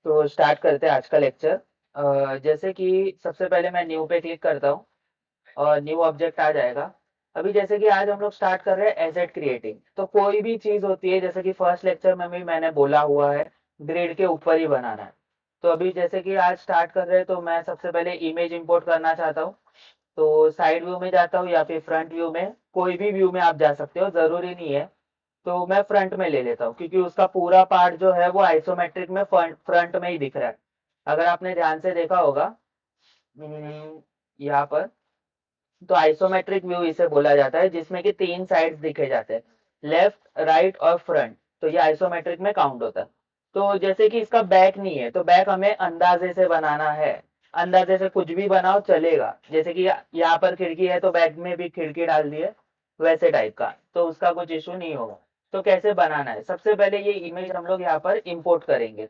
तो स्टार्ट करते हैं आज का लेक्चर। जैसे कि सबसे पहले मैं न्यू पे क्लिक करता हूँ और न्यू ऑब्जेक्ट आ जाएगा। अभी जैसे कि आज हम लोग स्टार्ट कर रहे हैं एसेट क्रिएटिंग। तो कोई भी चीज होती है, जैसे कि फर्स्ट लेक्चर में भी मैंने बोला हुआ है, ग्रिड के ऊपर ही बनाना है। तो अभी जैसे कि आज स्टार्ट कर रहे हैं, तो मैं सबसे पहले इमेज इंपोर्ट करना चाहता हूँ। तो साइड व्यू में जाता हूँ या फिर फ्रंट व्यू में, कोई भी व्यू में आप जा सकते हो, जरूरी नहीं है। तो मैं फ्रंट में ले लेता हूँ क्योंकि उसका पूरा पार्ट जो है वो आइसोमेट्रिक में फ्रंट में ही दिख रहा है। अगर आपने ध्यान से देखा होगा, यहाँ पर, तो आइसोमेट्रिक व्यू इसे बोला जाता है, जिसमें कि तीन साइड्स दिखे जाते हैं, लेफ्ट राइट और फ्रंट। तो ये आइसोमेट्रिक में काउंट होता है। तो जैसे कि इसका बैक नहीं है, तो बैक हमें अंदाजे से बनाना है। अंदाजे से कुछ भी बनाओ चलेगा, जैसे कि यहाँ पर खिड़की है तो बैक में भी खिड़की डाल दी है, वैसे टाइप का, तो उसका कुछ इशू नहीं होगा। तो कैसे बनाना है, सबसे पहले ये इमेज हम लोग यहाँ पर इंपोर्ट करेंगे।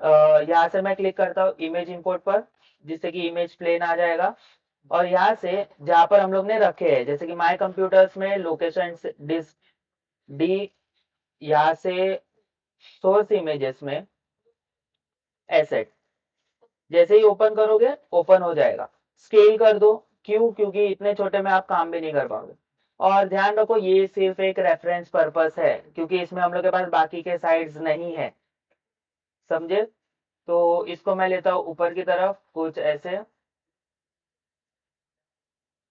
यहाँ से मैं क्लिक करता हूँ इमेज इंपोर्ट पर, जिससे कि इमेज प्लेन आ जाएगा। और यहाँ से जहाँ पर हम लोग ने रखे हैं, जैसे कि माय कंप्यूटर्स में लोकेशन डिस्क डी, यहाँ से सोर्स इमेजेस में एसेट, जैसे ही ओपन करोगे ओपन हो जाएगा। स्केल कर दो, क्यों? क्योंकि इतने छोटे में आप काम भी नहीं कर पाओगे। और ध्यान रखो, ये सिर्फ एक रेफरेंस पर्पस है, क्योंकि इसमें हम लोग के पास बाकी के साइड्स नहीं है, समझे? तो इसको मैं लेता हूँ ऊपर की तरफ, कुछ ऐसे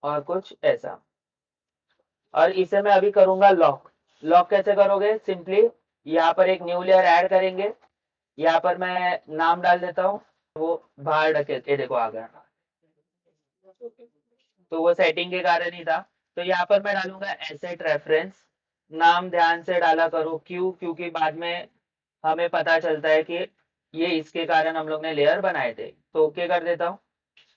और कुछ ऐसा। और इसे मैं अभी करूंगा लॉक। लॉक कैसे करोगे? सिंपली यहाँ पर एक न्यू लेयर ऐड करेंगे। यहाँ पर मैं नाम डाल देता हूँ, वो बाहर ढके, ये देखो आ गया। तो वो सेटिंग के कारण ही था। तो यहाँ पर मैं डालूंगा एसेट रेफरेंस। नाम ध्यान से डाला करो, क्यों? क्योंकि बाद में हमें पता चलता है कि ये इसके कारण हम लोग ने लेयर बनाए थे। तो ओके कर देता हूँ।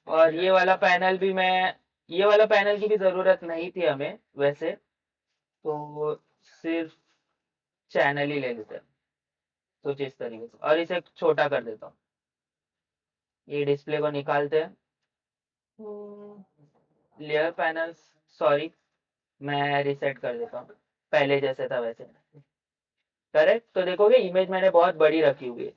और ये वाला पैनल भी मैं, ये वाला पैनल की भी जरूरत नहीं थी हमें वैसे, तो सिर्फ चैनल ही ले लेते हैं कुछ इस तरीके से, और इसे छोटा कर देता हूँ। ये डिस्प्ले को निकालते हैं, लेयर पैनल्स, सॉरी, मैं रिसेट कर देता हूँ, पहले जैसे था वैसे। करेक्ट। तो देखोगे इमेज मैंने बहुत बड़ी रखी हुई है।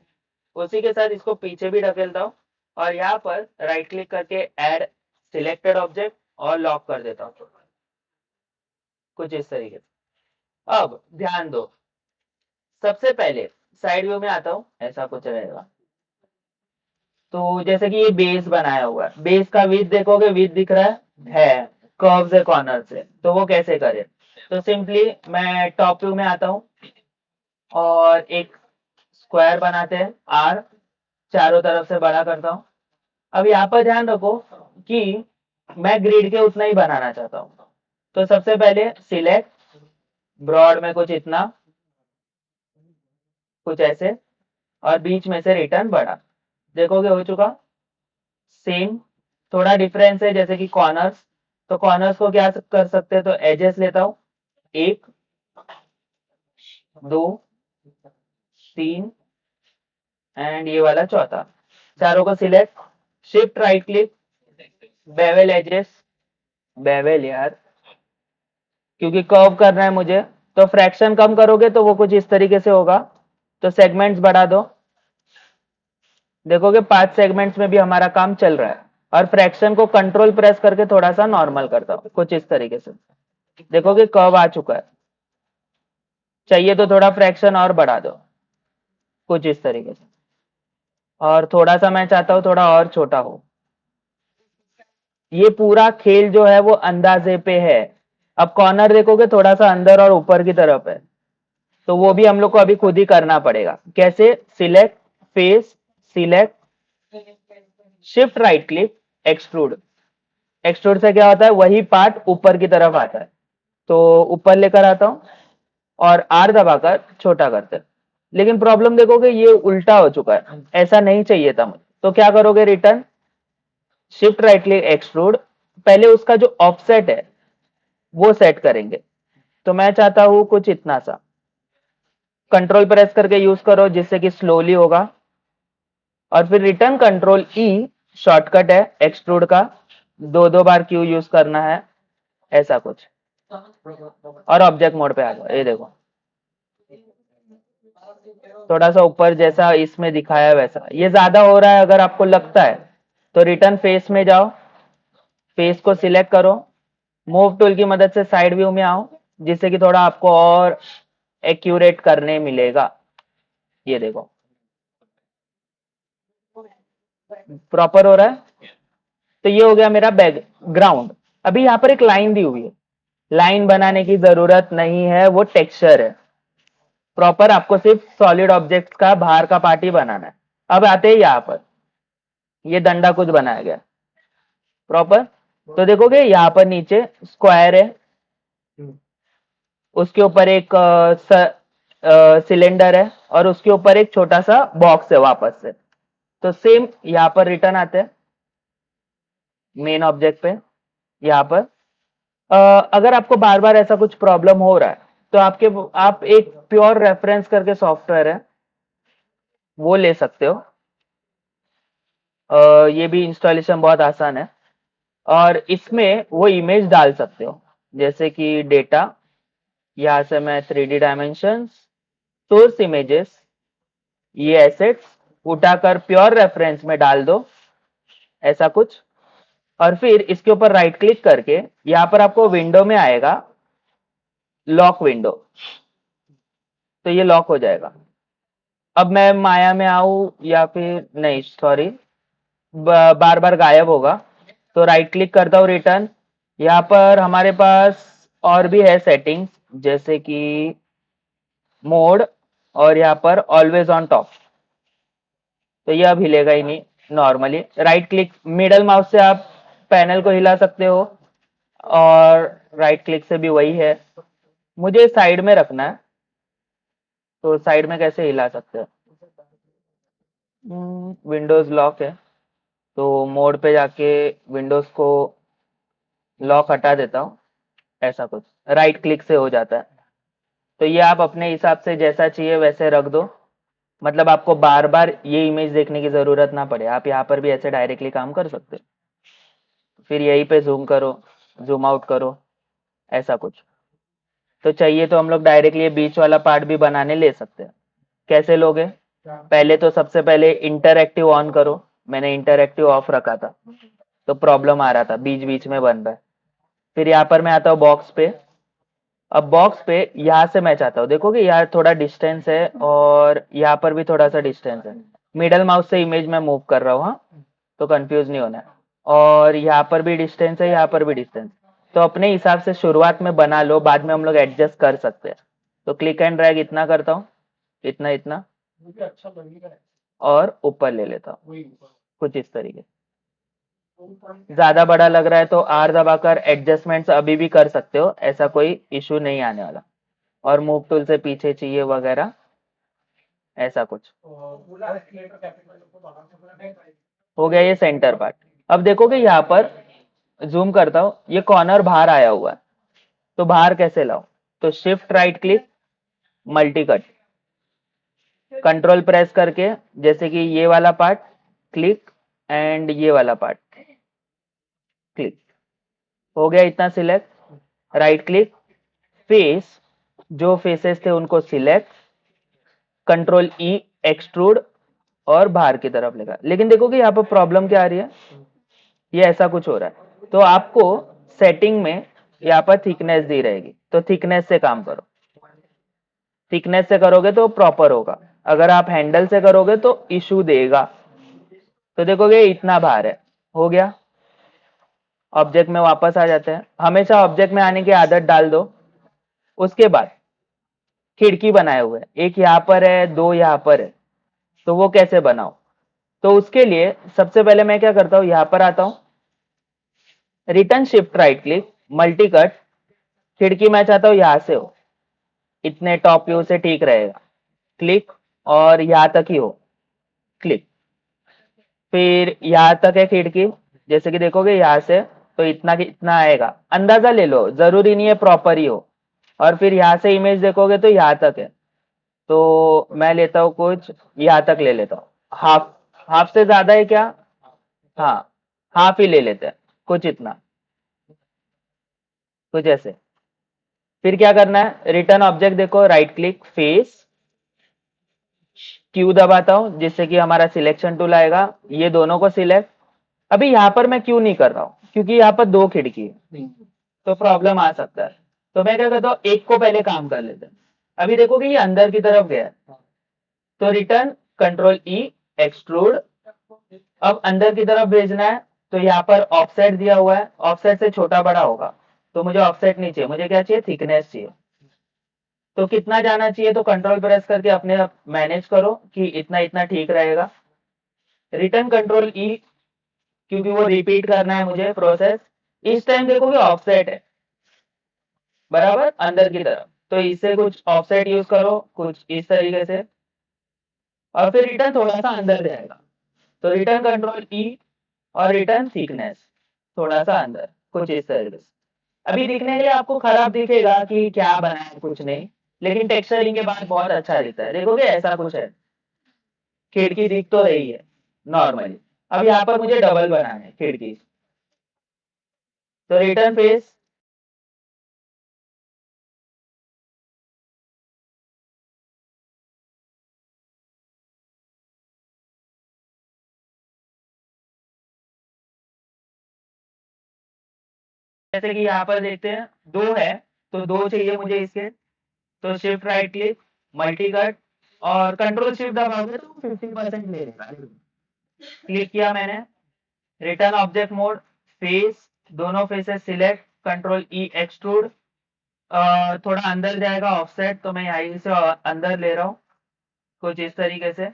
उसी के साथ इसको पीछे भी ढकेलता हूँ, और यहाँ पर राइट क्लिक करके ऐड सिलेक्टेड ऑब्जेक्ट और लॉक कर देता हूँ, कुछ इस तरीके से। अब ध्यान दो, सबसे पहले साइड व्यू में आता हूँ, ऐसा कुछ रहेगा। तो जैसे कि ये बेस बनाया हुआ है, बेस का विड्थ देखोगे, विड्थ दिख रहा है कर्व से कॉर्नर से। तो वो कैसे करे? तो सिंपली मैं टॉप व्यू में आता हूँ और एक स्क्वायर बनाते हैं, आर, चारों तरफ से बड़ा करता हूँ। अब यहाँ पर ध्यान रखो कि मैं ग्रिड के उतना ही बनाना चाहता हूँ। तो सबसे पहले सिलेक्ट, ब्रॉड में कुछ इतना, कुछ ऐसे, और बीच में से रिटर्न बड़ा। देखोगे हो चुका। सेम, थोड़ा डिफरेंस है, जैसे कि कॉर्नर्स। तो कॉर्नर्स को क्या कर सकते हैं, तो एजेस लेता हूँ, एक, दो, तीन, एंड ये वाला चौथा। चारों को select, shift right click, bevel edges, bevel यार, क्योंकि कर्व करना है मुझे। तो फ्रैक्शन कम करोगे तो वो कुछ इस तरीके से होगा। तो सेगमेंट्स बढ़ा दो, देखोगे 5 सेगमेंट्स में भी हमारा काम चल रहा है। और फ्रैक्शन को कंट्रोल प्रेस करके थोड़ा सा नॉर्मल करता हूँ, कुछ इस तरीके से। देखोगे कर्व आ चुका है। चाहिए तो थोड़ा फ्रैक्शन और बढ़ा दो, कुछ इस तरीके से। और थोड़ा सा मैं चाहता हूँ थोड़ा और छोटा हो। ये पूरा खेल जो है वो अंदाजे पे है। अब कॉर्नर देखोगे थोड़ा सा अंदर और ऊपर की तरफ है, तो वो भी हम लोग को अभी खुद ही करना पड़ेगा। कैसे? Select face, select, shift right click, extrude. Extrude से क्या होता है, वही पार्ट ऊपर की तरफ आता है। तो ऊपर लेकर आता हूं और आर दबाकर छोटा करते हैं। लेकिन प्रॉब्लम देखोगे ये उल्टा हो चुका है, ऐसा नहीं चाहिए था मुझे। तो क्या करोगे, return, shift right click, extrude. पहले उसका जो ऑफसेट है वो सेट करेंगे। तो मैं चाहता हूं कुछ इतना सा। कंट्रोल प्रेस करके यूज करो, जिससे कि स्लोली होगा। और फिर रिटर्न, कंट्रोल ई, शॉर्टकट है एक्सट्रूड का, दो दो बार क्यू यूज करना है, ऐसा कुछ। और ऑब्जेक्ट मोड पे आ जाओ, ये देखो। थोड़ा सा ऊपर जैसा इसमें दिखाया है वैसा। ये ज्यादा हो रहा है अगर आपको लगता है तो रिटर्न फेस में जाओ, फेस को सिलेक्ट करो, मूव टूल की मदद से साइड व्यू में आओ, जिससे कि थोड़ा आपको और एक्यूरेट करने मिलेगा। ये देखो प्रॉपर हो रहा है। तो ये हो गया मेरा बैकग्राउंड। अभी यहाँ पर एक लाइन दी हुई है, लाइन बनाने की जरूरत नहीं है, वो टेक्सचर है। प्रॉपर आपको सिर्फ सॉलिड ऑब्जेक्ट का बाहर का पार्ट ही बनाना है। अब आते हैं यहाँ पर, ये डंडा कुछ बनाया गया प्रॉपर। तो देखोगे यहाँ पर नीचे स्क्वायर है, उसके ऊपर एक सिलेंडर है, और उसके ऊपर एक छोटा सा बॉक्स है वापस से। तो सेम यहाँ पर रिटर्न आते हैं मेन ऑब्जेक्ट पे। यहाँ पर अगर आपको बार बार ऐसा कुछ प्रॉब्लम हो रहा है तो आप एक प्योर रेफरेंस करके सॉफ्टवेयर है, वो ले सकते हो। ये भी इंस्टॉलेशन बहुत आसान है, और इसमें वो इमेज डाल सकते हो, जैसे कि डेटा, यहाँ से मैं 3D डायमेंशन, सोर्स इमेजेस, ये एसेट्स उठाकर प्योर रेफरेंस में डाल दो, ऐसा कुछ। और फिर इसके ऊपर राइट क्लिक करके यहाँ पर आपको विंडो में आएगा लॉक विंडो, तो ये लॉक हो जाएगा। अब मैं माया में आऊं या फिर नहीं, सॉरी, बार बार गायब होगा। तो राइट क्लिक करता हूँ रिटर्न। यहाँ पर हमारे पास और भी है सेटिंग्स, जैसे कि मोड, और यहाँ पर ऑलवेज ऑन टॉप, तो ये अब हिलेगा ही नहीं। Normally right click middle mouse से आप पैनल को हिला सकते हो, और राइट क्लिक से भी वही है। मुझे साइड में रखना है, तो साइड में कैसे हिला सकते हैं? विंडोज लॉक है, तो मोड पे जाके विंडोज को लॉक हटा देता हूँ, ऐसा कुछ राइट क्लिक से हो जाता है। तो ये आप अपने हिसाब से जैसा चाहिए वैसे रख दो, मतलब आपको बार बार ये इमेज देखने की जरूरत ना पड़े। आप यहाँ पर भी ऐसे डायरेक्टली काम कर सकते हो, फिर यहीं पे जूम करो, जूम आउट करो, ऐसा कुछ। तो चाहिए तो हम लोग डायरेक्टली ये बीच वाला पार्ट भी बनाने ले सकते हैं। कैसे लोगे? पहले तो सबसे पहले इंटरएक्टिव ऑन करो। मैंने इंटरएक्टिव ऑफ रखा था, तो प्रॉब्लम आ रहा था, बीच बीच में बन रहा है। फिर यहाँ पर मैं आता हूँ बॉक्स पे। अब बॉक्स पे यहाँ से मैं चाहता हूँ, देखोगे यहाँ थोड़ा डिस्टेंस है, और यहाँ पर भी थोड़ा सा डिस्टेंस है। मिडल माउस से इमेज में मूव कर रहा हूँ, हाँ, तो कंफ्यूज नहीं होना है। और यहाँ पर भी डिस्टेंस है, यहाँ पर भी डिस्टेंस। तो अपने हिसाब से शुरुआत में बना लो, बाद में हम लोग एडजस्ट कर सकते हैं। तो क्लिक एंड ड्रैग इतना करता हूँ, इतना इतना, और ऊपर ले लेता हूँ कुछ इस तरीके। ज्यादा बड़ा लग रहा है तो आर दबाकर एडजस्टमेंट्स अभी भी कर सकते हो, ऐसा कोई इशू नहीं आने वाला। और मूव टूल से पीछे चाहिए वगैरह, ऐसा कुछ। हो गया ये सेंटर पार्ट। अब देखोगे यहाँ पर जूम करता हूँ, ये कॉर्नर बाहर आया हुआ है, तो बाहर कैसे लाओ? तो shift right click, multi cut, control press करके, जैसे कि ये वाला पार्ट क्लिक, एंड ये वाला पार्ट क्लिक। हो गया इतना सिलेक्ट, राइट क्लिक, फेस, जो फेसेस थे उनको सिलेक्ट, कंट्रोल ई, एक्सट्रूड, और बाहर की तरफ लेगा। लेकिन देखोगे यहाँ पर प्रॉब्लम क्या आ रही है, ये ऐसा कुछ हो रहा है। तो आपको सेटिंग में यहाँ पर थिकनेस दी रहेगी, तो थिकनेस से काम करो। थिकनेस से करोगे तो प्रॉपर होगा, अगर आप हैंडल से करोगे तो इशू देगा। तो देखोगे इतना बाहर है। हो गया। ऑब्जेक्ट में वापस आ जाते हैं। हमेशा ऑब्जेक्ट में आने की आदत डाल दो। उसके बाद खिड़की बनाए हुए हैं, एक यहाँ पर है, दो यहाँ पर है, तो वो कैसे बनाओ? तो उसके लिए सबसे पहले मैं क्या करता हूँ, यहाँ पर आता हूँ, return shift right click, multi cut, खिड़की मैं चाहता हूँ यहाँ से हो, इतने टॉप व्यू से ठीक रहेगा, क्लिक, और यहाँ तक ही हो, क्लिक। फिर यहाँ तक है खिड़की, जैसे कि देखोगे यहाँ से, तो इतना इतना आएगा, अंदाजा ले लो, जरूरी नहीं है प्रॉपर ही हो। और फिर यहाँ से इमेज देखोगे तो यहाँ तक है, तो मैं लेता हूँ कुछ यहाँ तक ले लेता हूँ, हाफ। हाफ से ज्यादा है क्या? हाँ, हाफ ही ले लेते हैं, कुछ इतना, कुछ ऐसे। फिर क्या करना है, रिटर्न ऑब्जेक्ट देखो, राइट क्लिक, फेस, क्यू दबाता हूं जिससे कि हमारा सिलेक्शन टूल आएगा, ये दोनों को सिलेक्ट। अभी यहाँ पर मैं क्यों नहीं कर रहा हूँ, क्योंकि यहाँ पर दो खिड़की है तो प्रॉब्लम आ सकता है। तो मैं क्या करता हूँ, एक को पहले काम कर लेते हैं। अभी देखोगे ये अंदर की तरफ गया है, तो रिटर्न कंट्रोल ई एक्सट्रूड। अब अंदर की तरफ भेजना है, तो यहाँ पर ऑफसेट दिया हुआ है, ऑफसेट से छोटा बड़ा होगा, तो मुझे ऑफसेट नहीं चाहिए, मुझे क्या चाहिए, थिकनेस चाहिए। तो कितना जाना चाहिए, तो कंट्रोल प्रेस करके अपने आप मैनेज करो कि इतना इतना ठीक रहेगा। रिटर्न कंट्रोल ई, क्योंकि वो रिपीट करना है मुझे प्रोसेस। इस टाइम देखोगे ऑफसेट है बराबर अंदर की तरफ, तो इससे कुछ ऑफसेट यूज करो कुछ इस तरीके से, और फिर रिटर्न थोड़ा सा अंदर जाएगा, तो रिटर्न कंट्रोल ई और रिटर्न थिकनेस थोड़ा सा अंदर, कुछ इस तरीके से। अभी दिखने के लिए आपको खराब दिखेगा कि क्या बना है, कुछ नहीं, लेकिन टेक्सचरिंग के बाद बहुत अच्छा दिखता है। देखोगे ऐसा कुछ है, खिड़की दिख तो रही है नॉर्मली। अब यहाँ पर मुझे डबल बनाना है खिड़की, तो रिटर्न फेस, जैसे कि यहाँ पर देखते हैं दो है, तो दो चाहिए मुझे इसके, तो shift right click, multi cut, और कंट्रोल शिफ्ट दबाओगे तो 50% ले लेगा। क्लिक किया मैंने, रिटर्न ऑब्जेक्ट मोड, फेस, दोनों faces select, control E extrude, थोड़ा अंदर जाएगा ऑफसेट, तो मैं यहीं से अंदर ले रहा हूँ कुछ इस तरीके से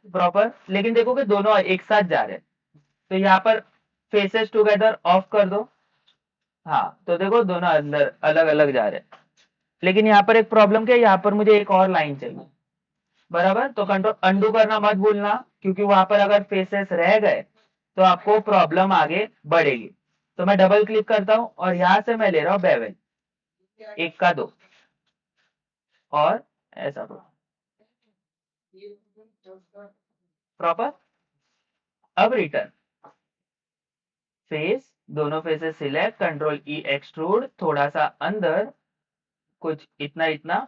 प्रॉपर। लेकिन देखोगे दोनों एक साथ जा रहे हैं, तो यहाँ पर फेसेस टुगेदर ऑफ कर दो। हाँ, तो देखो दोनों अंदर अलग अलग जा रहे हैं, लेकिन यहाँ पर एक प्रॉब्लम क्या है, यहाँ पर मुझे एक और लाइन चाहिए बराबर। तो कंट्रोल अंडू करना मत भूलना, क्योंकि वहां पर अगर फेसेस रह गए तो आपको प्रॉब्लम आगे बढ़ेगी। तो मैं डबल क्लिक करता हूँ और यहाँ से मैं ले रहा हूँ बेवल, एक का दो, और ऐसा प्रॉपर। अब रिटर्न फेस, दोनों faces select, control E extrude, थोड़ा सा अंदर, कुछ इतना इतना,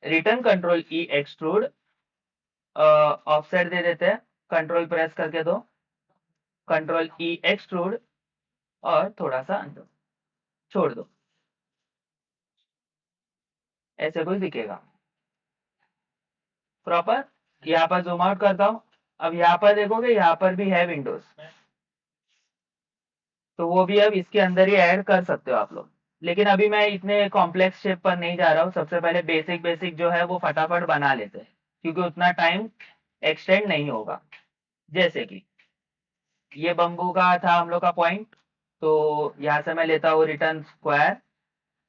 return control E extrude, offset दे देते हैं, कंट्रोल प्रेस करके दो, कंट्रोल ई एक्सट्रूड, और थोड़ा सा अंदर छोड़ दो, ऐसे कुछ दिखेगा प्रॉपर। यहाँ पर जूम आउट करता हूँ, अब यहाँ पर देखोगे यहाँ पर भी है विंडोज, तो वो भी अब इसके अंदर ही ऐड कर सकते हो आप लोग। लेकिन अभी मैं इतने कॉम्प्लेक्स शेप पर नहीं जा रहा हूँ, सबसे पहले बेसिक बेसिक जो है वो फटाफट बना लेते हैं, क्योंकि उतना टाइम एक्सटेंड नहीं होगा। जैसे कि ये बम्बू का था हम लोग का पॉइंट, तो यहाँ से मैं लेता हूँ रिटर्न स्क्वायर,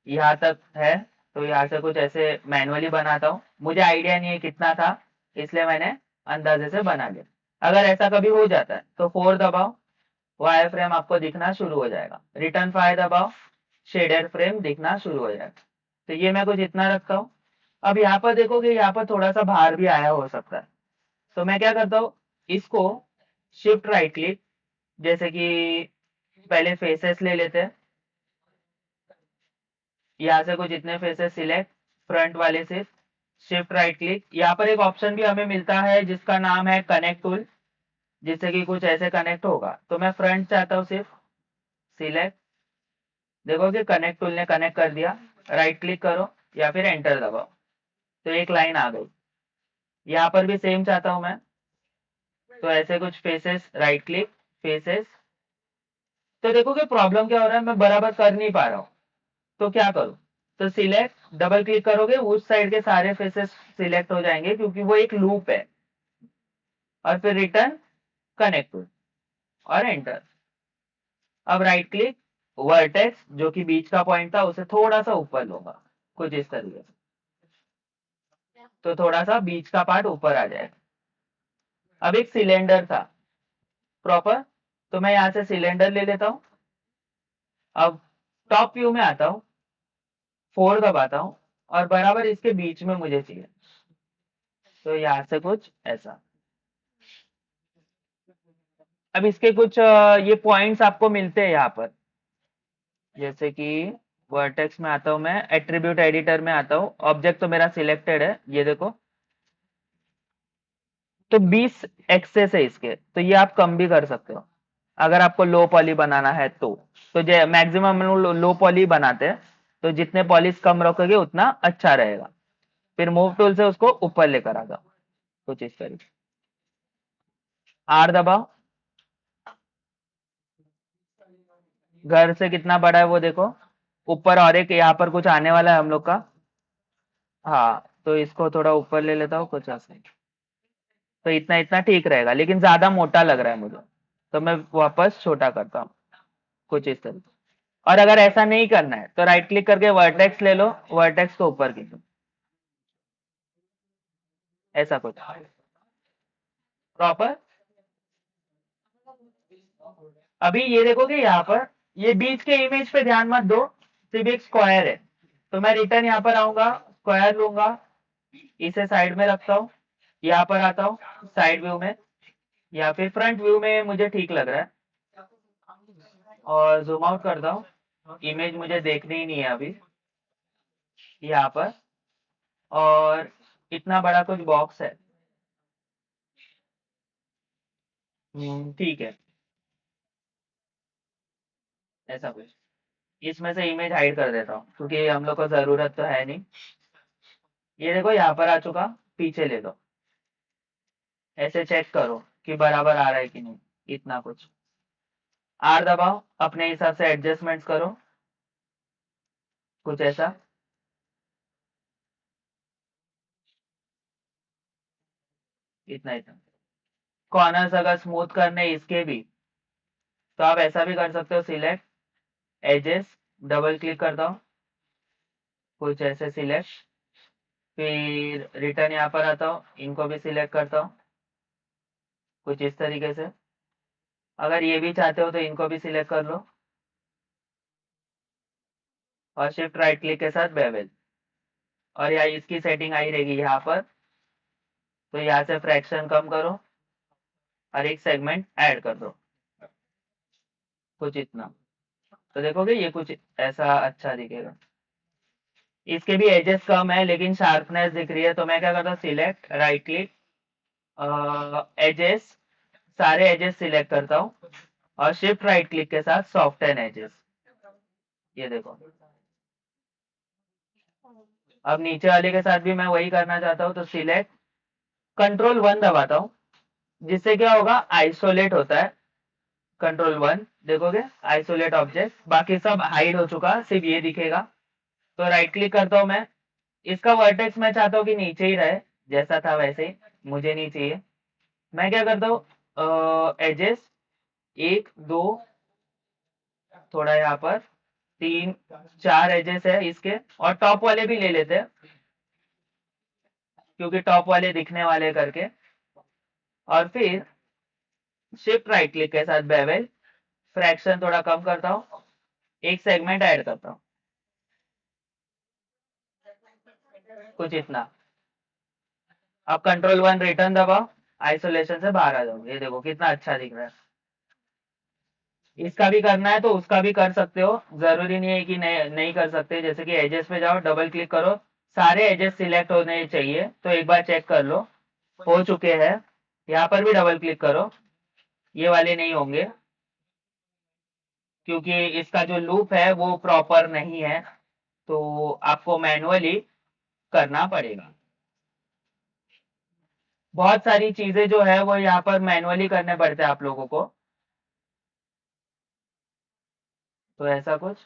यहाँ तक है, तो यहाँ से कुछ ऐसे मैनुअली बनाता हूँ, मुझे आइडिया नहीं है कितना था, इसलिए मैंने अंदाजे से बना लिया। अगर ऐसा कभी हो जाता है तो 4 दबाओ, वायर फ्रेम आपको दिखना शुरू हो जाएगा, रिटर्न 5 दबाओ, शेडेड फ्रेम दिखना शुरू हो जाएगा। तो ये मैं कुछ इतना रखता हूँ। अब यहाँ पर देखोगे यहाँ पर थोड़ा सा बाहर भी आया हो सकता है, तो मैं क्या करता हूँ, इसको शिफ्ट राइट क्लिक, जैसे कि पहले फेसेस ले लेते हैं, यहाँ से कुछ इतने फेसेस सिलेक्ट, फ्रंट वाले से शिफ्ट राइट क्लिक। यहाँ पर एक ऑप्शन भी हमें मिलता है जिसका नाम है कनेक्ट टूल, जिससे कि कुछ ऐसे कनेक्ट होगा, तो मैं फ्रंट चाहता हूँ सिर्फ, सिलेक्ट, देखोगे कनेक्ट टूल ने कनेक्ट कर दिया। राइट क्लिक करो या फिर एंटर दबाओ, तो एक लाइन आ गई। यहाँ पर भी सेम चाहता हूँ मैं, तो ऐसे कुछ फेसेस, राइट क्लिक, फेसेस। तो देखोगे प्रॉब्लम क्या हो रहा है, मैं बराबर कर नहीं पा रहा हूँ, तो क्या करूँ, तो सिलेक्ट, डबल क्लिक करोगे उस साइड के सारे फेसेस सिलेक्ट हो जाएंगे, क्योंकि वो एक लूप है, और फिर रिटर्न कनेक्ट और एंटर। अब राइट क्लिक, वर्टेक्स जो कि बीच का पॉइंट था उसे थोड़ा सा ऊपर लूंगा, कुछ इस तरीके से, तो थोड़ा सा बीच का पार्ट ऊपर आ जाएगा। अब एक सिलेंडर था प्रॉपर, तो मैं यहाँ से सिलेंडर ले लेता हूँ। अब टॉप व्यू में आता हूँ, 4 दबाता हूँ, और बराबर इसके बीच में मुझे चाहिए, तो यहाँ से कुछ ऐसा। अब इसके कुछ ये पॉइंट्स आपको मिलते हैं यहाँ पर, जैसे कि वर्टेक्स में आता हूँ मैं, एट्रीब्यूट एडिटर में आता हूँ, ऑब्जेक्ट तो मेरा सिलेक्टेड है, ये देखो तो 20 एक्सेस है इसके, तो ये आप कम भी कर सकते हो अगर आपको लो पॉली बनाना है तो जो मैक्सिमम हम लोग लो पॉली बनाते हैं, तो जितने पॉलिश कम रखोगे उतना अच्छा रहेगा। फिर मूव टूल से उसको ऊपर लेकर आ जाओ कुछ इस तरीके। आर दबाओ, घर से कितना बड़ा है वो देखो, ऊपर और एक यहाँ पर कुछ आने वाला है हम लोग का। हाँ, तो इसको थोड़ा ऊपर ले लेता हूँ कुछ ऐसे, तो इतना इतना ठीक रहेगा, लेकिन ज्यादा मोटा लग रहा है मुझे, तो मैं वापस छोटा करता हूँ कुछ इस तरीके। और अगर ऐसा नहीं करना है तो राइट क्लिक करके वर्टेक्स ले लो, वर्टेक्स को ऊपर खींचो, ऐसा कुछ प्रॉपर। अभी ये देखोगे यहाँ पर, ये बीच के इमेज पे ध्यान मत दो, सिर्फ एक स्क्वायर है, तो मैं रिटर्न यहाँ पर आऊंगा, स्क्वायर लूंगा, इसे साइड में रखता हूँ, यहाँ पर आता हूँ साइड व्यू में, या फिर फ्रंट व्यू में मुझे ठीक लग रहा है, और जूम आउट करता हूँ, इमेज मुझे देखनी ही नहीं है अभी यहाँ पर, और इतना बड़ा कुछ बॉक्स है। ठीक है, ऐसा कुछ, इसमें से इमेज हाइड कर देता हूँ क्योंकि हम लोग को जरूरत तो है नहीं। ये देखो यहाँ पर आ चुका, पीछे ले लो, ऐसे चेक करो कि बराबर आ रहा है कि नहीं, इतना कुछ। आर दबाओ, अपने हिसाब से एडजस्टमेंट्स करो कुछ ऐसा, इतना इतना। कॉर्नर्स अगर स्मूथ करने इसके भी, तो आप ऐसा भी कर सकते हो, सिलेक्ट एजेस, डबल क्लिक करता हूँ, कुछ ऐसे सिलेक्ट, फिर रिटर्न यहाँ पर आता हूँ, इनको भी सिलेक्ट करता हूँ कुछ इस तरीके से। अगर ये भी चाहते हो तो इनको भी सिलेक्ट कर लो, और शिफ्ट राइट क्लिक के साथ बेवल, और यहाँ इसकी सेटिंग आई रहेगी यहाँ पर, तो यहाँ से फ्रैक्शन कम करो और एक सेगमेंट ऐड कर दो कुछ इतना, तो देखोगे ये कुछ ऐसा अच्छा दिखेगा। इसके भी एजेस कम है लेकिन शार्पनेस दिख रही है, तो मैं क्या करता हूँ, सिलेक्ट राइट क्लिक, एजेस, सारे एजेस सिलेक्ट करता हूँ, और शिफ्ट राइट क्लिक के साथ सॉफ्टन एजेस, ये देखो। अब नीचे वाले के साथ भी मैं वही करना चाहता हूँ, तो सिलेक्ट, कंट्रोल 1 दबाता हूँ, जिससे क्या होगा, आइसोलेट होता है, कंट्रोल 1 देखोगे, आइसोलेट ऑब्जेक्ट, बाकी सब हाइड हो चुका, सिर्फ ये दिखेगा। तो राइट क्लिक करता हूँ मैं, इसका वर्टेक्स मैं चाहता हूँ कि नीचे ही रहे, जैसा था वैसे ही, मुझे नहीं चाहिए। मैं क्या करता हूँ, एजेस, 1 2, थोड़ा यहाँ पर 3 4 एजेस है इसके, और टॉप वाले भी ले लेते हैं क्योंकि टॉप वाले दिखने वाले करके, और फिर शिफ्ट राइट क्लिक के साथ बेवल, फ्रैक्शन थोड़ा कम करता हूँ, एक सेगमेंट ऐड करता हूँ कुछ इतना। अब कंट्रोल 1 रिटर्न दबाओ, आइसोलेशन से बाहर आ जाओ, ये देखो कितना अच्छा दिख रहा है। इसका भी करना है तो उसका भी कर सकते हो, जरूरी नहीं है कि नहीं कर सकते, जैसे कि एजेस पे जाओ, डबल क्लिक करो, सारे एजेस सिलेक्ट होने चाहिए, तो एक बार चेक कर लो, हो चुके हैं। यहाँ पर भी डबल क्लिक करो, ये वाले नहीं होंगे क्योंकि इसका जो लूप है वो प्रॉपर नहीं है, तो आपको मैनुअली करना पड़ेगा। बहुत सारी चीजें जो है वो यहाँ पर मैनुअली करने पड़ते हैं आप लोगों को, तो ऐसा कुछ।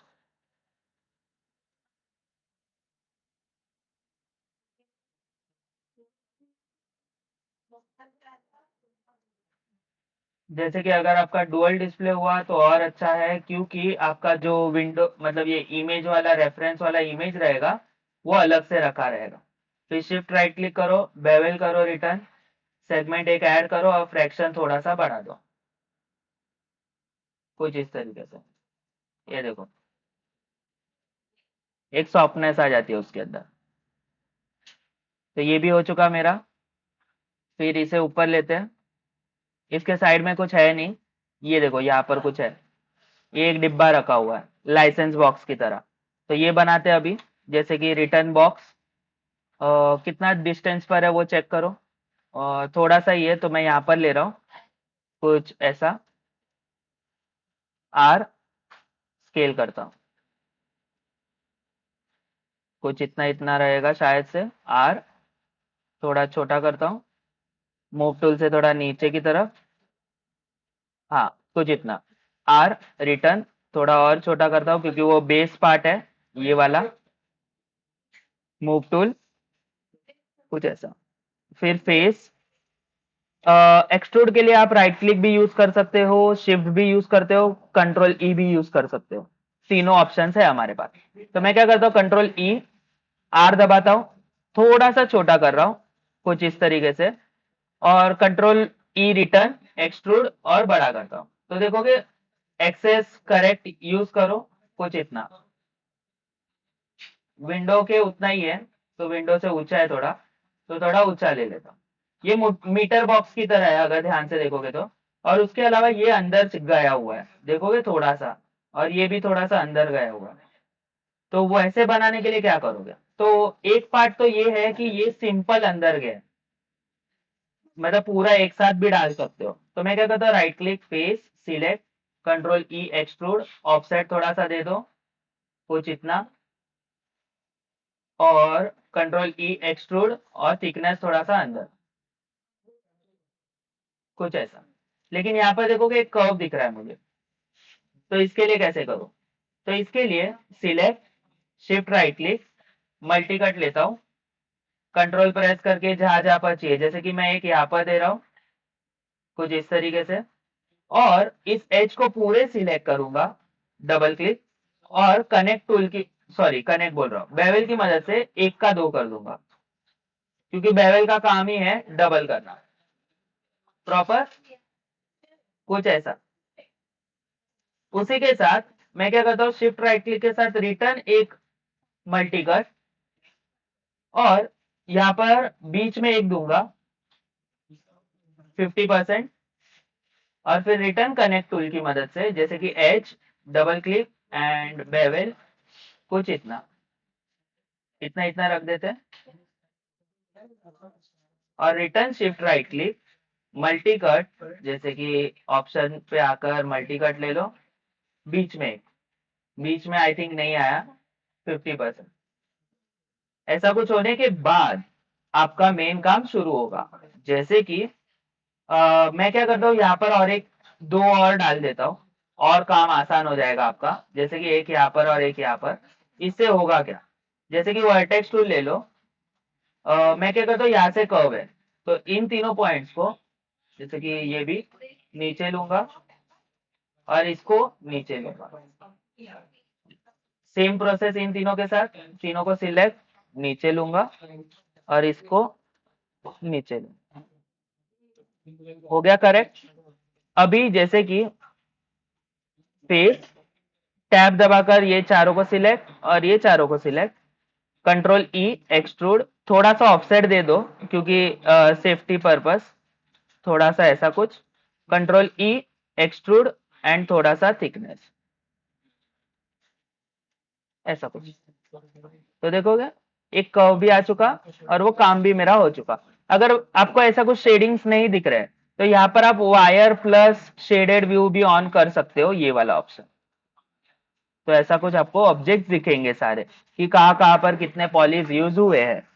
जैसे कि अगर आपका डुअल डिस्प्ले हुआ तो और अच्छा है, क्योंकि आपका जो विंडो मतलब ये इमेज वाला रेफरेंस वाला इमेज रहेगा वो अलग से रखा रहेगा। फिर शिफ्ट राइट क्लिक करो, बेवल करो, रिटर्न, सेगमेंट एक ऐड करो और फ्रैक्शन थोड़ा सा बढ़ा दो कुछ इस तरीके से, ये देखो एक सॉफ्टनेस आ जाती है उसके अंदर। तो ये भी हो चुका मेरा, फिर इसे ऊपर लेते हैं, इसके साइड में कुछ है नहीं, ये देखो यहाँ पर कुछ है, ये एक डिब्बा रखा हुआ है लाइसेंस बॉक्स की तरह, तो ये बनाते हैं अभी। जैसे कि रिटर्न बॉक्स, कितना डिस्टेंस पर है वो चेक करो, और थोड़ा सा ये तो मैं यहाँ पर ले रहा हूँ कुछ ऐसा, आर स्केल करता हूँ, कुछ इतना इतना रहेगा शायद से, आर थोड़ा छोटा करता हूँ, मूव टूल से थोड़ा नीचे की तरफ, हाँ कुछ इतना, आर रिटर्न थोड़ा और छोटा करता हूँ क्योंकि वो बेस पार्ट है ये वाला, मूव टूल कुछ ऐसा, फिर फेस। एक्सट्रूड के लिए आप राइट क्लिक भी यूज कर सकते हो, शिफ्ट भी यूज करते हो, कंट्रोल ई भी यूज कर सकते हो, तीनों ऑप्शन है हमारे पास। तो मैं क्या करता हूँ, कंट्रोल ई, आर दबाता हूँ, थोड़ा सा छोटा कर रहा हूँ कुछ इस तरीके से, और कंट्रोल ई रिटर्न एक्सट्रूड और बड़ा करता हूँ। तो देखोगे एक्सेस करेक्ट यूज करो कुछ इतना, विंडो के उतना ही है तो विंडो से ऊंचा है थोड़ा, तो थोड़ा ऊंचा ले लेता हूँ। ये मीटर बॉक्स की तरह है अगर ध्यान से देखोगे तो, और उसके अलावा ये अंदर गया हुआ है देखोगे थोड़ा सा, और ये भी थोड़ा सा अंदर गया हुआ है। तो वो ऐसे बनाने के लिए क्या करोगे, तो एक पार्ट तो ये है कि ये सिंपल अंदर गया, मतलब पूरा एक साथ भी डाल सकते हो। तो मैं क्या करता हूँ, right click, face, select, control E extrude, offset थोड़ा सा दे दो कुछ इतना, और कंट्रोल ई एक्सट्रूड और थिकनेस थोड़ा सा अंदर कुछ ऐसा। लेकिन यहाँ पर देखोगे एक कर्व दिख रहा है मुझे, तो इसके लिए कैसे करूँ, तो इसके लिए select, shift right click, multi cut लेता हूँ, कंट्रोल प्रेस करके जहां जहां पर चाहिए, जैसे कि मैं एक यहाँ पर दे रहा हूँ कुछ इस तरीके से, और इस एज को पूरे सिलेक्ट करूंगा, डबल क्लिक, और कनेक्ट टूल की, सॉरी कनेक्ट बोल रहा हूँ, बेवल की मदद से एक का दो कर दूंगा, क्योंकि बेवल का काम ही है डबल करना, प्रॉपर कुछ ऐसा। उसी के साथ मैं क्या करता हूँ, शिफ्ट राइट क्लिक के साथ रिटर्न एक मल्टी कट, और यहाँ पर बीच में एक दूंगा 50%, और फिर रिटर्न कनेक्ट टूल की मदद से, जैसे कि edge, double click and bevel कुछ इतना इतना इतना रख देते हैं, और return shift right click, multi cut, जैसे कि ऑप्शन पे आकर मल्टी कट ले लो, बीच में बीच में आई थिंक नहीं आया 50%। ऐसा कुछ होने के बाद आपका मेन काम शुरू होगा, जैसे कि मैं क्या करता हूँ, यहाँ पर और एक दो और डाल देता हूँ, और काम आसान हो जाएगा आपका, जैसे कि एक यहाँ पर और एक यहाँ पर। इससे होगा क्या, जैसे कि वर्टेक्स टूल ले लो, मैं क्या करता हूँ, यहाँ से कर्व है, तो इन तीनों पॉइंट्स को, जैसे कि ये भी नीचे लूंगा और इसको नीचे लूंगा, सेम प्रोसेस इन तीनों के साथ, तीनों को सिलेक्ट, नीचे लूंगा और इसको नीचे लूंगा, हो गया करेक्ट। अभी जैसे कि फेस, टैब दबाकर ये चारों को सिलेक्ट और ये चारों को सिलेक्ट, कंट्रोल ई एक्सट्रूड, थोड़ा सा ऑफसेट दे दो क्योंकि सेफ्टी पर्पस, थोड़ा सा ऐसा कुछ, कंट्रोल ई एक्सट्रूड एंड थोड़ा सा थिकनेस, ऐसा कुछ। तो देखोगे एक कर्व भी आ चुका और वो काम भी मेरा हो चुका। अगर आपको ऐसा कुछ शेडिंग्स नहीं दिख रहे तो यहाँ पर आप वायर प्लस शेडेड व्यू भी ऑन कर सकते हो, ये वाला ऑप्शन। तो ऐसा कुछ आपको ऑब्जेक्ट दिखेंगे सारे कि कहाँ कहाँ पर कितने पॉलीज यूज हुए हैं,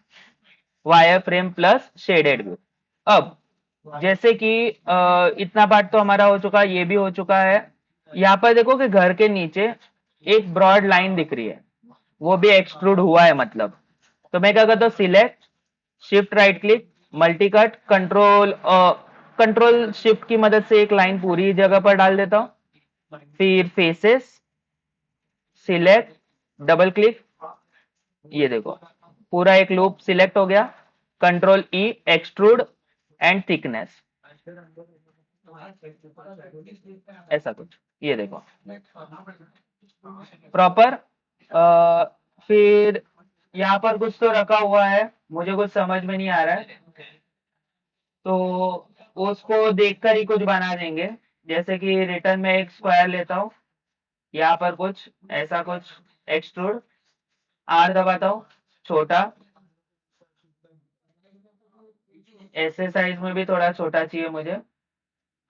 wire frame plus shaded view. अब जैसे कि इतना पार्ट तो हमारा हो चुका, ये भी हो चुका है। यहाँ पर देखो कि घर के नीचे एक ब्रॉड लाइन दिख रही है, वो भी एक्सट्रूड हुआ है मतलब। तो मैं क्या करता हूँ, select, shift right click, multi cut, control shift की मदद से एक लाइन पूरी जगह पर डाल देता हूँ, फिर फेसेस, सिलेक्ट, डबल क्लिक, ये देखो पूरा एक लूप सिलेक्ट हो गया, control E extrude and thickness, ऐसा कुछ, ये देखो प्रॉपर। फिर यहाँ पर कुछ तो रखा हुआ है, मुझे कुछ समझ में नहीं आ रहा है, तो उसको देखकर ही कुछ बना देंगे। जैसे कि रिटर्न में एक स्क्वायर लेता हूँ, यहाँ पर कुछ ऐसा कुछ एक्सट्रूड, आर दबाता हूँ, छोटा ऐसे साइज में भी थोड़ा छोटा चाहिए मुझे।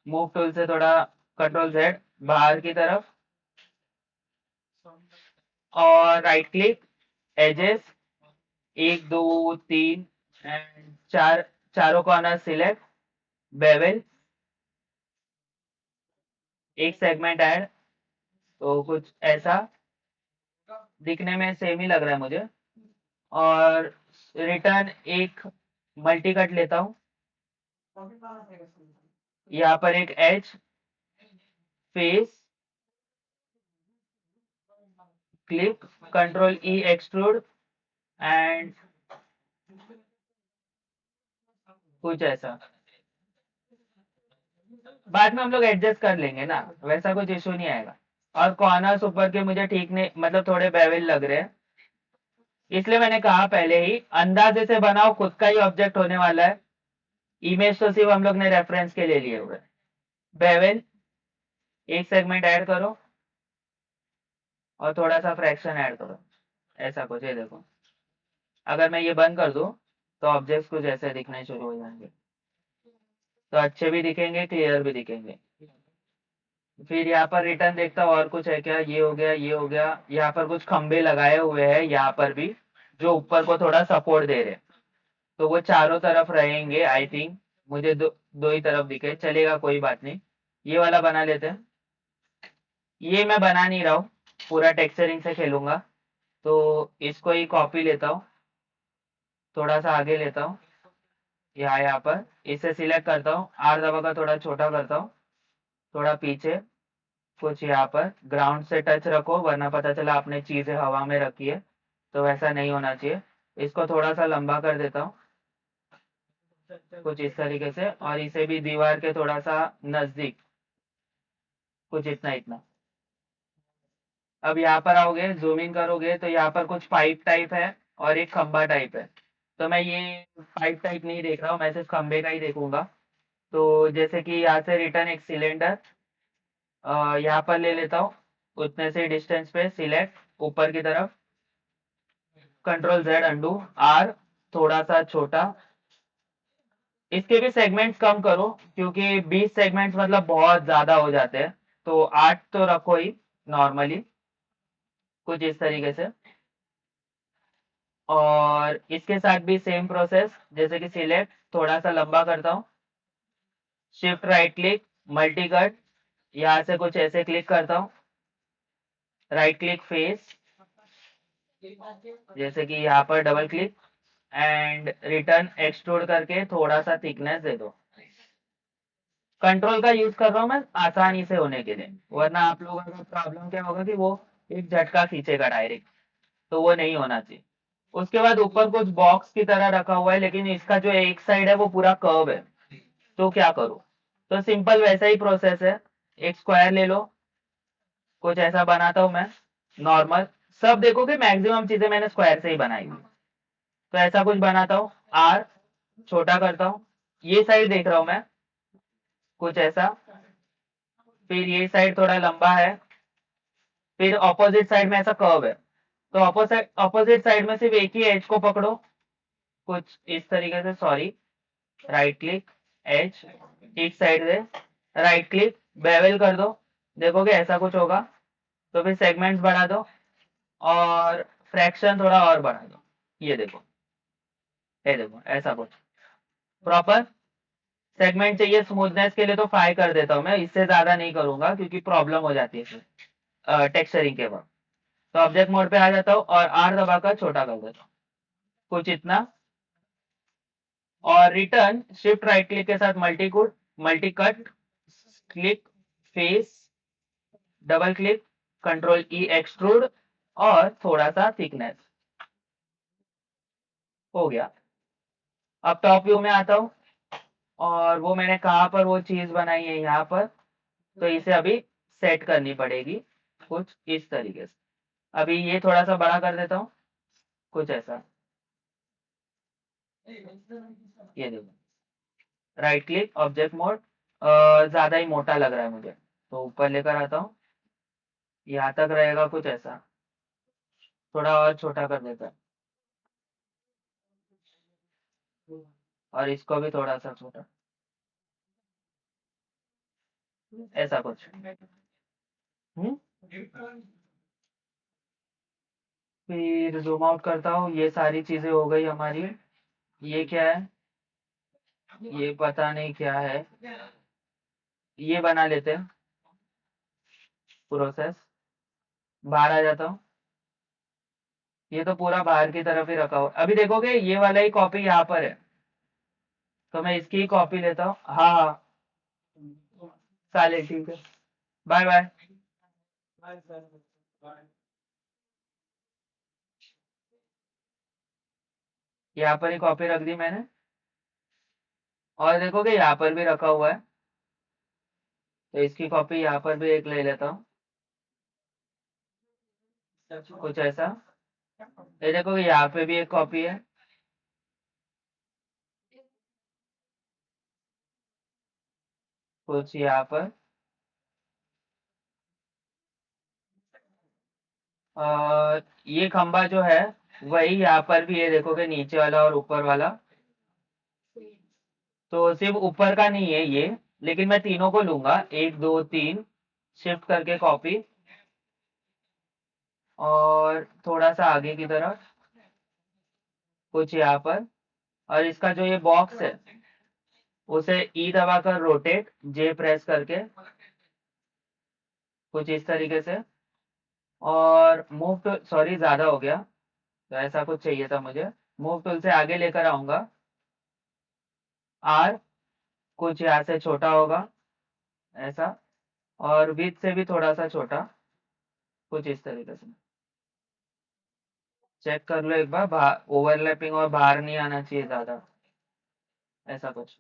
मूव टूल से थोड़ा कंट्रोल जेड बाहर की तरफ, और राइट क्लिक एजेस, 1 2 3 एंड चार, चारों कॉर्नर सिलेक्ट, बेवल, एक सेगमेंट ऐड। तो कुछ ऐसा दिखने में सेम ही लग रहा है मुझे। और रिटर्न एक मल्टी कट लेता हूँ, यहाँ पर एक edge, face, click, control E extrude, and कुछ ऐसा। बाद में हम लोग एडजस्ट कर लेंगे ना, वैसा कुछ इशू नहीं आएगा। और कॉर्नर्स ऊपर के मुझे ठीक नहीं, मतलब थोड़े बेवल लग रहे हैं, इसलिए मैंने कहा पहले ही अंदाजे से बनाओ, खुद का ही ऑब्जेक्ट होने वाला है। इमेज तो सिर्फ हम लोग ने रेफरेंस के लिए लिए हुए। बेवल एक सेगमेंट ऐड करो और थोड़ा सा फ्रैक्शन ऐड करो, ऐसा कुछ है। देखो अगर मैं ये बंद कर दूं तो ऑब्जेक्ट्स कुछ ऐसे दिखने शुरू हो जाएंगे, तो अच्छे भी दिखेंगे, क्लियर भी दिखेंगे। फिर यहाँ पर रिटर्न देखता हूँ और कुछ है क्या, ये हो गया, ये हो गया। यहाँ पर कुछ खंबे लगाए हुए हैं यहाँ पर भी, जो ऊपर को थोड़ा सपोर्ट दे रहे हैं, तो वो चारों तरफ रहेंगे आई थिंक। मुझे दो ही तरफ दिखे, चलेगा कोई बात नहीं। ये वाला बना लेते हैं। ये मैं बना नहीं रहा हूँ, पूरा टेक्सचरिंग से खेलूंगा, तो इसको ही कॉपी लेता हूँ, थोड़ा सा आगे लेता हूँ, यहाँ पर इसे सिलेक्ट करता हूँ, आर दबा का थोड़ा छोटा करता हूँ, थोड़ा पीछे, कुछ यहाँ पर ग्राउंड से टच रखो, वरना पता चला आपने चीजें हवा में रखी है, तो वैसा नहीं होना चाहिए। इसको थोड़ा सा लंबा कर देता हूँ, कुछ इस तरीके से, और इसे भी दीवार के थोड़ा सा नजदीक, कुछ इतना इतना। अब यहाँ पर आओगे, जूम इन करोगे, तो यहाँ पर कुछ पाइप टाइप है और एक खंबा टाइप है। तो मैं ये पाइप टाइप नहीं देख रहा हूँ, मैं सिर्फ खंबे का ही देखूंगा। तो जैसे कि यहाँ से रिटर्न एक सिलेंडर यहाँ पर ले लेता हूँ, उतने से डिस्टेंस पे सिलेक्ट ऊपर की तरफ, कंट्रोल जेड अंडू, आर थोड़ा सा छोटा। इसके भी सेगमेंट्स कम करो, क्योंकि 20 सेगमेंट्स मतलब बहुत ज्यादा हो जाते हैं, तो 8 तो रखो ही नॉर्मली, कुछ इस तरीके से। और इसके साथ भी सेम प्रोसेस, जैसे कि सिलेक्ट थोड़ा सा लंबा करता हूँ, shift right click, multi cut, यहाँ से कुछ ऐसे क्लिक करता हूँ, राइट क्लिक फेस, जैसे कि यहाँ पर double click, and return extrude करके थोड़ा सा थिकनेस दे दो। कंट्रोल का यूज कर रहा हूँ मैं आसानी से होने के लिए, वरना आप लोगों का प्रॉब्लम क्या होगा कि वो एक झटका खींचेगा डायरेक्ट, तो वो नहीं होना चाहिए। उसके बाद ऊपर कुछ बॉक्स की तरह रखा हुआ है, लेकिन इसका जो एक साइड है वो पूरा कर्व है, तो क्या करूँ। तो सिंपल वैसा ही प्रोसेस है, एक स्क्वायर ले लो, कुछ ऐसा बनाता हूँ मैं नॉर्मल। सब देखोगे मैक्सिमम चीजें मैंने स्क्वायर से ही बनाई हुई, तो ऐसा कुछ बनाता हूँ, आर छोटा करता हूँ, ये साइड देख रहा हूँ मैं, कुछ ऐसा। फिर ये साइड थोड़ा लंबा है, फिर ऑपोजिट साइड में ऐसा कर्व है, तो ऑपोजिट ऑपोजिट साइड में सिर्फ एक ही एज को पकड़ो, कुछ इस तरीके से, सॉरी, राइट क्लिक एज, एक साइड से राइट क्लिक बेवल कर दो, देखोगे ऐसा कुछ होगा। तो फिर सेगमेंट्स बढ़ा दो और फ्रैक्शन थोड़ा और बढ़ा दो, ये देखो ऐसा कुछ प्रॉपर। सेगमेंट चाहिए स्मूथनेस के लिए तो 5 कर देता हूँ मैं, इससे ज्यादा नहीं करूंगा क्योंकि प्रॉब्लम हो जाती है टेक्सचरिंग के वक्त। तो ऑब्जेक्ट मोड पे आ जाता हूँ और आर दबाकर छोटा कर देता हूँ, कुछ इतना। और रिटर्न शिफ्ट राइट क्लिक के साथ multi cut, click face, double click, control E extrude, और थोड़ा सा थिकनेस, हो गया। अब टॉप व्यू में आता हूँ, और वो मैंने कहाँ पर वो चीज बनाई है यहाँ पर, तो इसे अभी सेट करनी पड़ेगी कुछ इस तरीके से। अभी ये थोड़ा सा बड़ा कर देता हूँ, कुछ ऐसा, ये देखो, राइट क्लिक ऑब्जेक्ट मोड, ज्यादा ही मोटा लग रहा है मुझे, तो ऊपर लेकर आता हूँ, यहाँ तक रहेगा कुछ ऐसा, थोड़ा और छोटा कर देता है। और इसको भी थोड़ा सा छोटा, ऐसा कुछ। हम्म। फिर जूम आउट करता हूँ, ये सारी चीजें हो गई हमारी। ये क्या है? ये पता नहीं क्या है। ये बना लेते हैं प्रोसेस। बाहर आ जाता हूँ। ये तो पूरा बाहर की तरफ ही रखा हुआ, अभी देखोगे ये वाला ही कॉपी यहाँ पर है, तो मैं इसकी ही कॉपी लेता हूँ। हाँ हाँ, साले ठीक है। Bye bye. यहाँ पर ही कॉपी रख दी मैंने, और देखोगे यहाँ पर भी रखा हुआ है, तो इसकी कॉपी यहाँ पर भी एक ले लेता हूँ, कुछ ऐसा। ये देखोगे यहाँ पे भी एक कॉपी है, कुछ यहाँ पर। और ये खंबा जो है वही यहाँ पर भी है, देखोगे नीचे वाला और ऊपर वाला। तो सिर्फ ऊपर का नहीं है ये, लेकिन मैं तीनों को लूंगा, एक दो तीन, शिफ्ट करके कॉपी। और थोड़ा सा आगे की तरफ, कुछ यहाँ पर। और इसका जो ये बॉक्स है उसे ई दबाकर रोटेट, जे प्रेस करके, कुछ इस तरीके से। और मूव टूल, सॉरी ज्यादा हो गया, तो ऐसा कुछ चाहिए था मुझे। मूव टूल से आगे लेकर आऊंगा, आर, कुछ यहाँ से छोटा होगा, ऐसा। और विथ से भी थोड़ा सा छोटा, कुछ इस तरीके से। चेक कर लो एक बार, ओवरलैपिंग और बाहर नहीं आना चाहिए ज्यादा, ऐसा कुछ।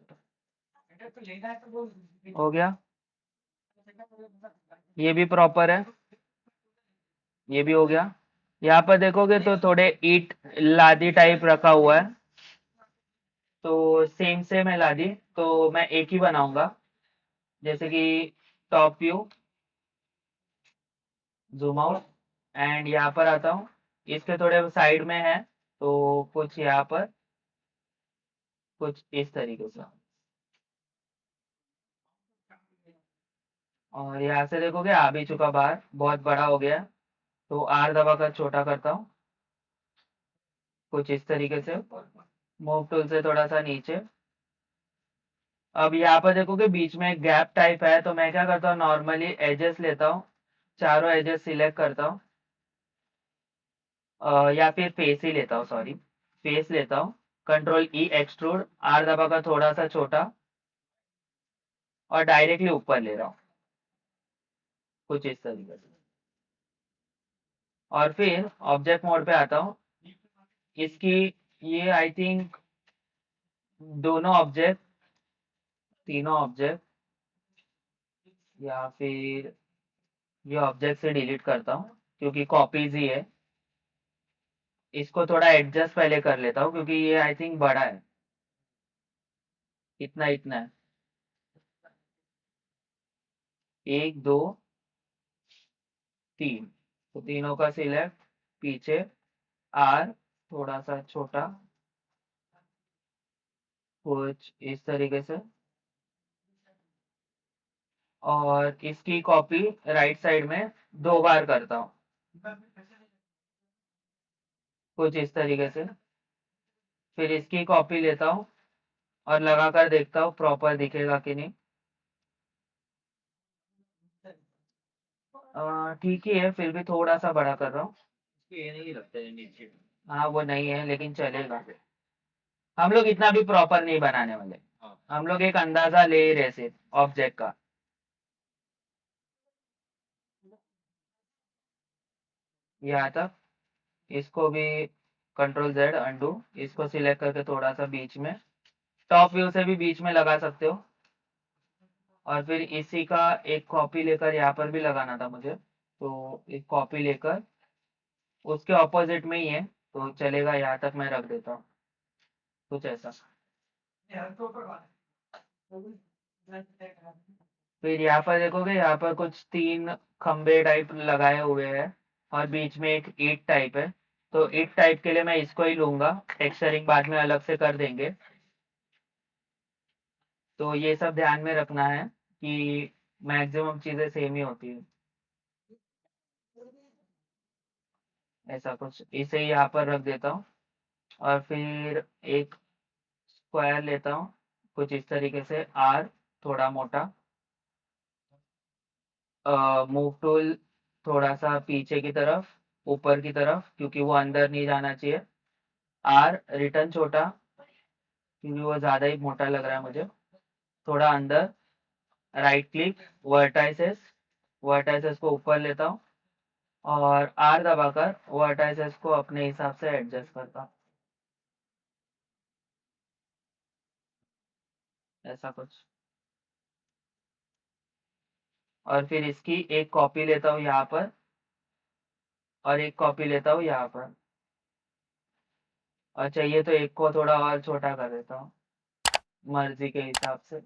हो गया, ये भी प्रॉपर है, ये भी हो गया। यहाँ पर देखोगे तो थोड़े ईट लादी टाइप रखा हुआ है, तो सेम सेम है लादी, तो मैं एक ही बनाऊंगा। जैसे कि top view, zoom out, and यहाँ पर आता हूँ, इसके थोड़े साइड में है, तो कुछ यहाँ पर, कुछ इस तरीके से। और यहाँ से देखोगे आ भी चुका बाहर, बहुत बड़ा हो गया है, तो आर दबाकर छोटा करता हूँ, कुछ इस तरीके से। मूव टूल से थोड़ा सा नीचे। अब यहाँ पर देखोगे बीच में एक गैप टाइप है, तो मैं क्या करता हूँ, नॉर्मली एजेस लेता हूँ, चारों एजेस सिलेक्ट करता हूँ। या फिर फेस ही लेता हूँ, सॉरी, फेस लेता हूँ। कंट्रोल ई एक्सट्रूड, आर दबाकर थोड़ा सा छोटा, और डायरेक्टली ऊपर ले रहा हूँ, कुछ इस तरीके से। और फिर ऑब्जेक्ट मोड पे आता हूँ। इसकी, ये आई थिंक दोनों ऑब्जेक्ट, तीनों ऑब्जेक्ट, या फिर ये ऑब्जेक्ट से डिलीट करता हूँ, क्योंकि कॉपीज ही है। इसको थोड़ा एडजस्ट पहले कर लेता हूँ, क्योंकि ये आई थिंक बड़ा है, इतना इतना है। एक दो तीन, तो तीनों का सिलेक्ट, पीछे आर, थोड़ा सा छोटा, कुछ इस तरीके से। और इसकी कॉपी राइट साइड में दो बार करता हूँ, कुछ इस तरीके से। फिर इसकी कॉपी लेता हूँ और लगाकर देखता हूँ प्रॉपर दिखेगा कि नहीं। ठीक ही है, फिर भी थोड़ा सा बड़ा कर रहा हूँ। ये नहीं लगता है नीचे। हाँ वो नहीं है, लेकिन चलेगा। हम लोग इतना भी प्रॉपर नहीं बनाने वाले, हम लोग एक अंदाजा ले ही रहे सिर्फ ऑब्जेक्ट का। यहाँ तक। इसको भी कंट्रोल जेड अंडू, इसको सिलेक्ट करके थोड़ा सा बीच में, टॉप व्यू से भी बीच में लगा सकते हो। और फिर इसी का एक कॉपी लेकर यहाँ पर भी लगाना था मुझे, तो एक कॉपी लेकर उसके ऑपोजिट में ही है, तो चलेगा, यहाँ तक मैं रख देता हूँ, कुछ ऐसा। फिर यहाँ पर देखोगे, यहाँ पर कुछ तीन खंबे टाइप लगाए हुए हैं, और बीच में एक ईट टाइप है, तो ईट टाइप के लिए मैं इसको ही लूंगा, टेक्सचरिंग बाद में अलग से कर देंगे। तो ये सब ध्यान में रखना है कि मैक्सिमम चीज़ें सेम ही होती है। ऐसा कुछ इसे यहाँ पर रख देता हूँ और फिर एक स्क्वायर लेता हूँ कुछ इस तरीके से आर, थोड़ा मोटा। मूव टूल थोड़ा सा पीछे की तरफ, ऊपर की तरफ, क्योंकि वो अंदर नहीं जाना चाहिए। आर रिटर्न छोटा, क्योंकि वो ज़्यादा ही मोटा लग रहा है मुझे, थोड़ा अंदर। राइट क्लिक, वर्टाइसेस, वर्टाइसेस को ऊपर लेता हूँ और आर दबाकर वर्टाइसेस को अपने हिसाब से एडजस्ट करता हूँ। ऐसा कुछ। और फिर इसकी एक कॉपी लेता हूँ यहाँ पर और एक कॉपी लेता हूँ यहाँ पर, और चाहिए तो एक को थोड़ा और छोटा कर देता हूँ मर्जी के हिसाब से।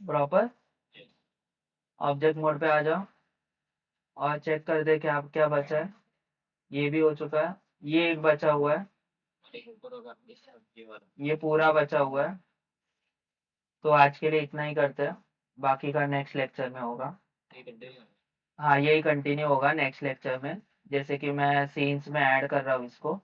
प्रॉपर। ऑब्जेक्ट मोड पे आ जाओ और चेक कर दे क्या क्या बचा है। ये भी हो चुका है, ये एक बचा हुआ है, ये पूरा बचा हुआ है। तो आज के लिए इतना ही करते हैं, बाकी का नेक्स्ट लेक्चर में होगा। हाँ, यही कंटिन्यू होगा नेक्स्ट लेक्चर में, जैसे कि मैं सीन्स में ऐड कर रहा हूँ इसको।